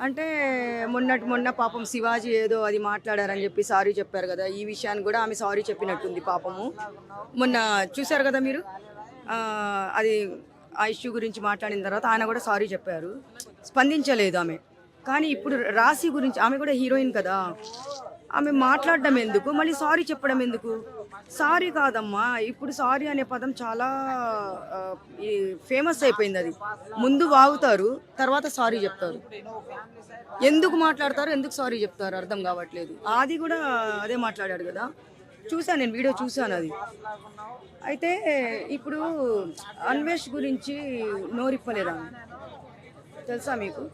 అంటే మొన్న పాపం శివాజీ ఏదో అది మాట్లాడారని చెప్పి సారీ చెప్పారు కదా, ఈ విషయాన్ని కూడా ఆమె సారీ చెప్పినట్టుంది పాపము. మొన్న చూశారు కదా మీరు, ఆ, అది ఆ ఇష్యూ గురించి మాట్లాడిన తర్వాత ఆయన కూడా సారీ చెప్పారు, స్పందించలేదు ఆమె. కానీ ఇప్పుడు రాశి గురించి, ఆమె కూడా హీరోయిన్ కదా, ఆమె మాట్లాడడం ఎందుకు, మళ్ళీ సారీ చెప్పడం ఎందుకు? సారీ కాదమ్మా, ఇప్పుడు సారీ అనే పదం చాలా ఆ, ఈ ఫేమస్ అయిపోయింది. అది ముందు వాగుతారు, తర్వాత సారీ చెప్తారు. ఎందుకు మాట్లాడతారు, ఎందుకు సారీ చెప్తారు అర్థం కావట్లేదు. ఆది కూడా అదే మాట్లాడాడు కదా, చూశాను, నేను వీడియో చూశాను అది. అయితే ఇప్పుడు అన్వేష్ గురించి నోరిప్పలేదా తెలుసా మీకు?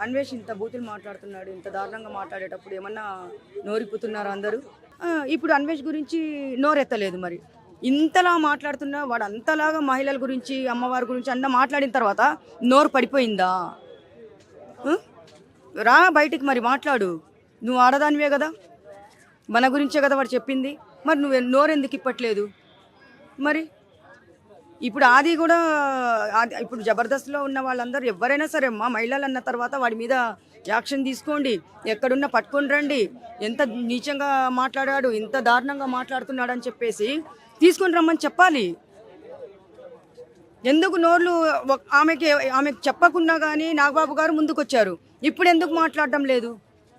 అన్వేష్ ఇంత బూతులు మాట్లాడుతున్నాడు, ఇంత దారుణంగా మాట్లాడేటప్పుడు ఏమన్నా నోరిప్పుతున్నారా అందరూ? ఇప్పుడు అన్వేష్ గురించి నోరెత్తలేదు. మరి ఇంతలా మాట్లాడుతున్నా వాడు అంతలాగా మహిళల గురించి, అమ్మవారి గురించి అన్న మాట్లాడిన తర్వాత నోరు పడిపోయిందా? ఆ? రా బయటికి మరి మాట్లాడు, నువ్వు ఆడదానివే కదా, మన గురించే కదా వాడు చెప్పింది, మరి నువ్వు నోరెందుకు ఇప్పట్లేదు? మరి ఇప్పుడు ఆది కూడా ఇప్పుడు జబర్దస్త్లో ఉన్న వాళ్ళందరూ ఎవరైనా సరే అమ్మా, మహిళలు అన్న తర్వాత వాడి మీద యాక్షన్ తీసుకోండి, ఎక్కడున్నా పట్టుకొని రండి, ఎంత నీచంగా మాట్లాడాడు, ఇంత దారుణంగా మాట్లాడుతున్నాడు అని చెప్పేసి తీసుకొని రమ్మని చెప్పాలి. ఎందుకు నోర్లు ఆమెకి చెప్పకుండా కానీ నాగబాబు గారు ముందుకు వచ్చారు, ఇప్పుడు ఎందుకు మాట్లాడడం లేదు?